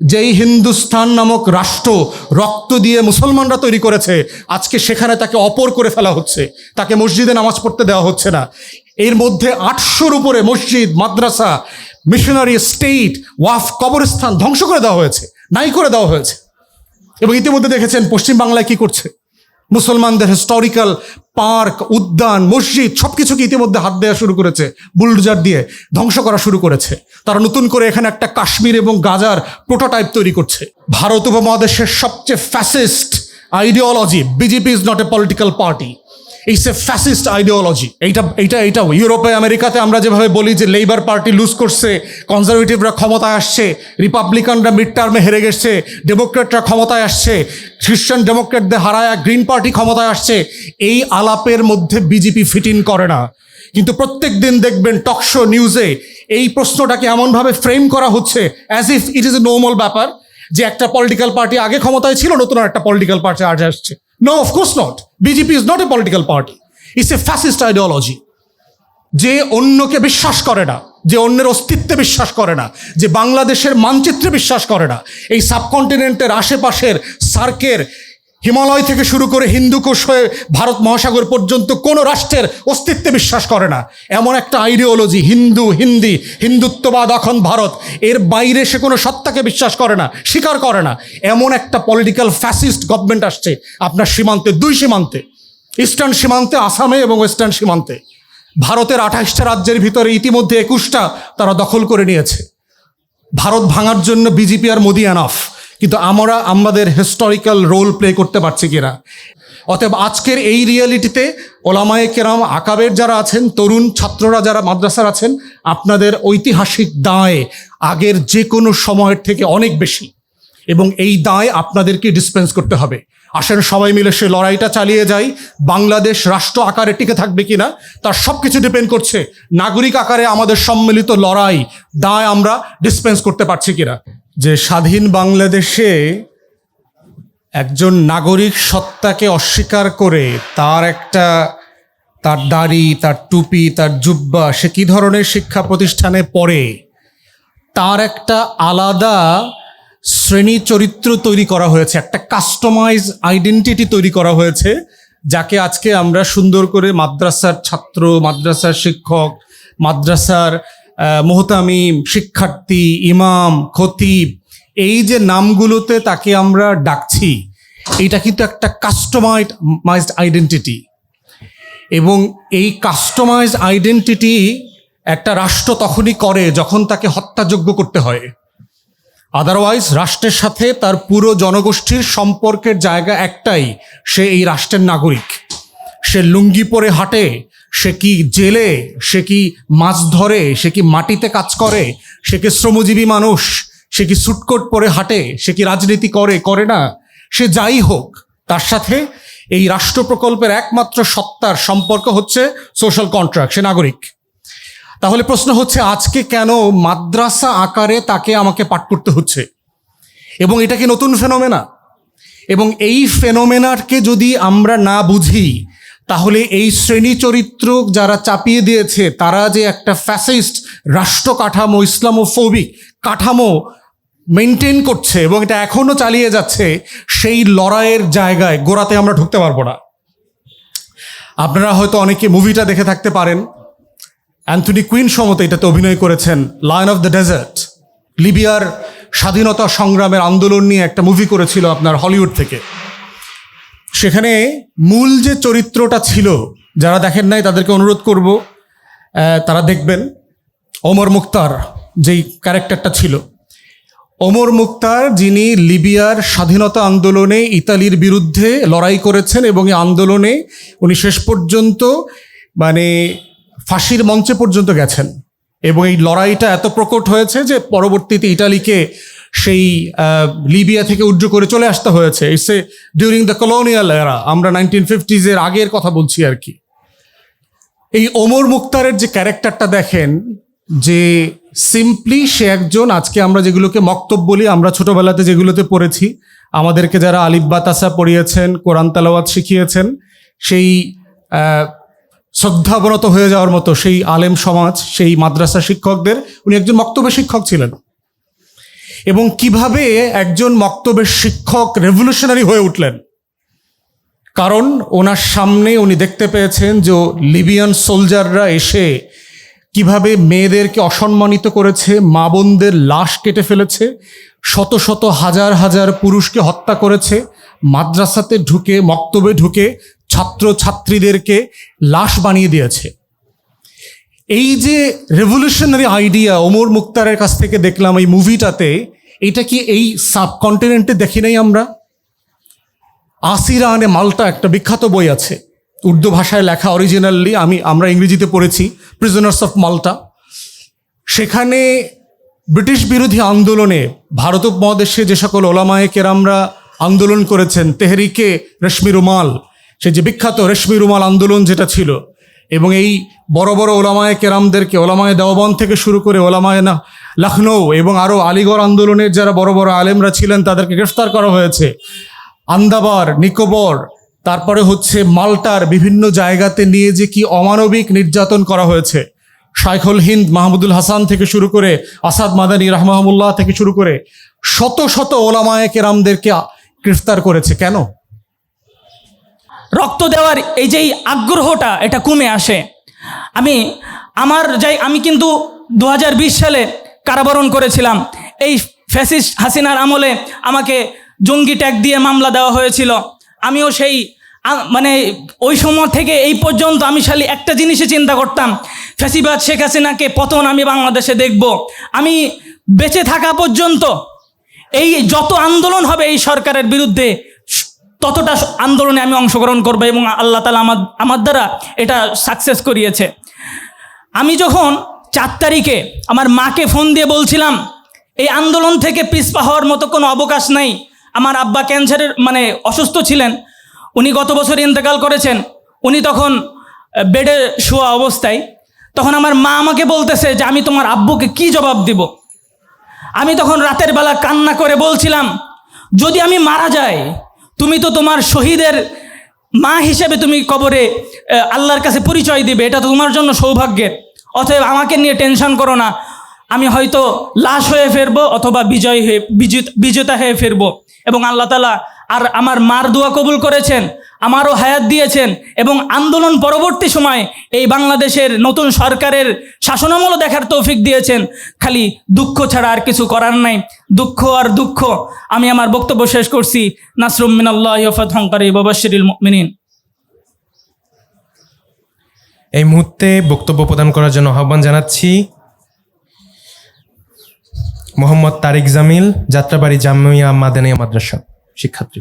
যেই হিন্দুস্তান নামক রাষ্ট্র রক্ত দিয়ে মুসলমানরা তৈরি করেছে, আজকে সেখানে তাকে অপর করে ফেলা হচ্ছে, তাকে মসজিদে নামাজ পড়তে দেওয়া হচ্ছে না। এর মধ্যে 800-র উপরে মসজিদ, মাদ্রাসা, মিশনারি স্টেট, ওয়াফ, কবরস্থান ধ্বংস করে দেওয়া হয়েছে, নাই করে দেওয়া হয়েছে। এবং ইতিমধ্যে দেখেছেন পশ্চিম বাংলায় কি করছে, মুসলমানদের হিস্টোরিক্যাল পার্ক, উদ্যান, মসজিদ সবকিছুকে ইতিমধ্যে হাত দেওয়া শুরু করেছে, বুলডোজার দিয়ে ধ্বংস করা শুরু করেছে। তারা নতুন করে এখানে একটা কাশ্মীর এবং গাজার প্রোটোটাইপ তৈরি করছে। ভারত উপমহাদেশের সবচেয়ে fascist ideology, BJP is not a political party, it's a fascist ideology. এইটাও ইউরোপে, আমেরিকাতে আমরা যেভাবে বলি যে লেবার পার্টি লুজ করছে, কনজারভেটিভরা ক্ষমতায় আসছে, রিপাবলিকানরা মিড টার্মে হেরে গেছে, ডেমোক্রেটরা ক্ষমতায় আসছে, খ্রিস্টান ডেমোক্রেটদের হারায় গ্রিন পার্টি ক্ষমতায় আসছে, এই আলাপের মধ্যে বিজেপি ফিট ইন করে না। কিন্তু প্রত্যেক দিন দেখবেন টকশো নিউজে এই প্রশ্নটাকে এমনভাবে ফ্রেম করা হচ্ছে as if it is a normal ব্যাপার, যে একটা পলিটিক্যাল পার্টি আগে ক্ষমতায় ছিল, নতুন একটা পলিটিক্যাল পার্টি আজ আসছে। No, of course not. BJP is not a political party. It's a fascist ideology. যে অন্যকে বিশ্বাস করে না, যে অন্যের অস্তিত্বে বিশ্বাস করে না, যে বাংলাদেশের মানচিত্রে বিশ্বাস করে না, এই সাবকন্টিনেন্টের আশেপাশের সার্কের হিমালয় থেকে শুরু করে হিন্দুকুশ হয়ে ভারত মহাসাগর পর্যন্ত কোনো রাষ্ট্রের অস্তিত্বে বিশ্বাস করে না, এমন একটা আইডিওলজি, হিন্দুত্ববাদ এখন ভারত, এর বাইরে সে কোনো সত্তাকে বিশ্বাস করে না, স্বীকার করে না, এমন একটা পলিটিক্যাল ফ্যাসিস্ট গভর্নমেন্ট আসছে আপনার সীমান্তে, দুই সীমান্তে, ইস্টার্ন সীমান্তে আসামে এবং ওয়েস্টার্ন সীমান্তে। ভারতের 28টা রাজ্যের ভিতরে ইতিমধ্যে 21টা তারা দখল করে নিয়েছে। ভারত ভাঙার জন্য বিজেপি আর মোদি এনাফ, কিন্তু আমরা আমাদের হিস্টোরিক্যাল রোল প্লে করতে পারছি কিনা। অতএব আজকের এই রিয়েলিটিতে ওলামায়ে কেরাম, আকাবের যারা আছেন, তরুণ ছাত্ররা যারা মাদ্রাসার আছেন, আপনাদের ঐতিহাসিক দায় আগের যে কোনো সময়ের থেকে অনেক বেশি, এবং এই দায় আপনাদেরকে ডিসপেন্স করতে হবে। আসেন সবাই মিলে সে লড়াইটা চালিয়ে যাই। বাংলাদেশ রাষ্ট্র আকারে টিকে থাকবে কিনা তার সব কিছু ডিপেন্ড করছে নাগরিক আকারে আমাদের সম্মিলিত লড়াই, দায় আমরা ডিসপেন্স করতে পারছি কিনা। যে স্বাধীন বাংলাদেশে একজন নাগরিক সত্তাকে অস্বীকার করে তার দাড়ি, তার টুপি, তার জুব্বা, সে কী ধরনের শিক্ষা প্রতিষ্ঠানে পড়ে, তার একটা আলাদা শ্রেণী চরিত্র তৈরি করা হয়েছে, একটা কাস্টমাইজ আইডেন্টিটি তৈরি করা হয়েছে, যাকে আজকে আমরা সুন্দর করে মাদ্রাসার ছাত্র, মাদ্রাসার শিক্ষক, মাদ্রাসার মোহতামিম, শিক্ষার্থী, ইমাম, খতিব, এই যে নামগুলোতে তাকে আমরা ডাকছি, এইটা কিন্তু একটা কাস্টমাইজড আইডেন্টিটি। এবং এই কাস্টমাইজ আইডেন্টিটি একটা রাষ্ট্র তখনই করে যখন তাকে হত্যাযোগ্য করতে হয়। আদারওয়াইজ রাষ্ট্রের সাথে তার পুরো জনগোষ্ঠীর সম্পর্কের জায়গা একটাই, সে এই রাষ্ট্রের নাগরিক। সে লুঙ্গি পরে হাঁটে, সে কি জেলে, সে কি মাছ ধরে, সে কি মাটিতে কাজ করে, সে কি শ্রমজীবী মানুষ, সে কি সুটকোট পরে হাঁটে, সে কি রাজনীতি করে না, সে যাই হোক, তার সাথে এই রাষ্ট্র প্রকল্পের একমাত্র সত্তার সম্পর্ক হচ্ছে সোশ্যাল কন্ট্রাক্ট, সে নাগরিক। তাহলে প্রশ্ন হচ্ছে আজকে কেন মাদ্রাসা আকারে তাকে আমাকে পাঠ করতে হচ্ছে, এবং এটা কি নতুন ফেনোমেনা? এবং এই ফেনোমেনাকে যদি আমরা না বুঝি, তাহলে এই শ্রেণী চরিত্র যারা চাপিয়ে দিয়েছে, তারা যে একটা ফ্যাসিস্ট রাষ্ট্র কাঠামো, ইসলামোফোবিক কাঠামো মেনটেন করছে এবং এটা এখনো চালিয়ে যাচ্ছে, সেই লড়াইয়ের জায়গায় গোড়াতে আমরা ঢুকতে পারবো না। আপনারা হয়তো অনেকে মুভিটা দেখে থাকতে পারেন, অ্যান্থনি কুইন সম্ভবত এটাতে অভিনয় করেছেন, লায়ন অফ দ্য ডেজার্ট, লিবিয়ার স্বাধীনতা সংগ্রামের আন্দোলন নিয়ে একটা মুভি করেছিল আপনার হলিউড থেকে। সেখানে মূল যে চরিত্রটা ছিল, যারা দেখেন নাই তাদেরকে অনুরোধ করব তারা দেখবেন। ওমর মুখতার যেই ক্যারেক্টারটা ছিল, ওমর মুখতার, যিনি লিবিয়ার স্বাধীনতা আন্দোলনে ইতালির বিরুদ্ধে লড়াই করেছেন, এবং এই আন্দোলনে উনি শেষ পর্যন্ত ফাঁসির মঞ্চে পর্যন্ত গেছেন, এবং এই লড়াইটা এত প্রকট হয়েছে যে পরবর্তীতে ইটালিকে সেই লিবিয়া থেকে উজ্জু করে চলে আসতে হয়েছে। It's a during the colonial এরা, আমরা 1950s আগের কথা বলছি আর কি। এই ওমর মুখতারের যে ক্যারেক্টারটা দেখেন, যে সিম্পলি সে একজন, আজকে আমরা যেগুলোকে মক্তব বলি, আমরা ছোটবেলাতে যেগুলোতে পড়েছি, আমাদেরকে যারা আলিফ বা তাসা পড়িয়েছেন, কোরআন তেলাওয়াত শিখিয়েছেন, সেই শ্রদ্ধাবনত হয়ে যাওয়ার মতো সেই আলেম সমাজ, সেই মাদ্রাসা শিক্ষকদের, উনি একজন মক্তবের শিক্ষক ছিলেন। এবং কিভাবে একজন মক্তবের শিক্ষক রেভলিউশনারি হয়ে উঠলেন। কারণ ওনার সামনে উনি দেখতে পেয়েছেন যে লিবিয়ান সোলজাররা এসে কিভাবে মেয়েদেরকে অসম্মানিত করেছে, মা বোনদের লাশ কেটে ফেলেছে, শত শত হাজার হাজার পুরুষকে হত্যা করেছে, মাদ্রাসাতে ঢুকে মক্তবে ঢুকে ছাত্র ছাত্রীদেরকে লাশ বানিয়ে দিয়েছে। এই যে রেভলিউশনারি আইডিয়া ওমর মুক্তারের কাছ থেকে দেখলাম এই মুভিটাতে, এটা কি এই সাবকন্টিনেন্টে দেখি নাই আমরা? আসিরা আনে মাল্টা একটা বিখ্যাত বই আছে, উর্দু ভাষায় লেখা অরিজিনালি, আমরা ইংরেজিতে পড়েছি, প্রিজনার্স অফ মাল্টা। সেখানে ব্রিটিশ বিরোধী আন্দোলনে ভারত উপমহাদেশে যে সকল ওলামায়ে কেরামরা আন্দোলন করেছেন, তেহরিকে রেশমি রুমাল, সে যে বিখ্যাত রেশমি রুমাল আন্দোলন যেটা ছিল, এবং এই বড় বড় ওলামায়ে কেরামদেরকে, ওলামায়ে দেওবন্দ থেকে শুরু করে ওলামায়ে লখনৌ এবং আরও আলিগড় আন্দোলনের যারা বড় বড় আলেমরা ছিলেন তাদেরকে গ্রেফতার করা হয়েছে। আন্দাবার, নিকোবর, তারপরে হচ্ছে মাল্টার বিভিন্ন জায়গাতে নিয়ে যে কি অমানবিক নির্যাতন করা হয়েছে। শাইখুল হিন্দ মাহমুদুল হাসান থেকে শুরু করে আসাদ মাদানী রাহমাহুল্লাহ থেকে শুরু করে শত শত ওলামায়ে কেরামদেরকে গ্রেফতার করেছে। কেন? রক্ত দেওয়ার এই যেই আগ্রহটা এটা কমে আসে। আমি কিন্তু 2020 সালে কারাবরণ করেছিলাম। এই ফ্যাসিস্ট হাসিনার আমলে আমাকে জঙ্গি ট্যাগ দিয়ে মামলা দেওয়া হয়েছিল। আমিও সেই ওই সময় থেকে এই পর্যন্ত আমি খালি একটা জিনিসই চিন্তা করতাম, ফ্যাসিবাদ শেখ হাসিনাকে পতন আমি বাংলাদেশে দেখব। আমি বেঁচে থাকা পর্যন্ত এই যত আন্দোলন হবে এই সরকারের বিরুদ্ধে ততটা আন্দোলনে আমি অংশগ্রহণ করব, এবং আল্লাহ তাআলা আমার দ্বারা এটা সাকসেস করিয়েছে। আমি যখন 4 তারিখে আমার মাকে ফোন দিয়ে বলছিলাম এই আন্দোলন থেকে পিছপা হওয়ার মতো কোনো অবকাশ নাই। আমার আব্বা ক্যান্সারের অসুস্থ ছিলেন, উনি গত বছর ইন্তেকাল করেছেন। উনি তখন বেডে শোয়া অবস্থায়, তখন আমার মা আমাকে বলতেছে যে আমি তোমার আব্বুকে কি জবাব দিব। আমি তখন রাতের বেলা কান্না করে বলছিলাম, যদি আমি মারা যাই তুমি তো তোমার শহীদের মা হিসেবে তুমি কবরে আল্লাহর কাছে পরিচয় দিবে, এটা তো তোমার জন্য সৌভাগ্যের। অতএব আমাকে নিয়ে টেনশন করো না, আমি হয়তো লাশ হয়ে ফিরবো অথবা বিজেতা হয়ে ফিরবো। এবং আল্লাহ তাআলা আর আমার মার দোয়া কবুল করেছেন, আমারও হায়াত দিয়েছেন, এবং আন্দোলন পরবর্তী সময় এই বাংলাদেশের নতুন সরকারের শাসনামলও দেখার তৌফিক দিয়েছেন। খালি দুঃখ ছাড়া আর কিছু করার নাই, দুঃখ আর দুঃখ। আমি আমার বক্তব্য শেষ করছি। নাসরুম মিনাল্লাহি ওয়া ফাতহুন করিব ওয়া বাশশিরিল মুমিনিন। এই মুহূর্তে বক্তব্য প্রদান করার জন্য আহ্বান জানাচ্ছি মোহাম্মদ তারিক জামিল, যাত্রাবাড়ি জামিয়া মাদানিয়া মাদ্রাসা শিক্ষার্থী।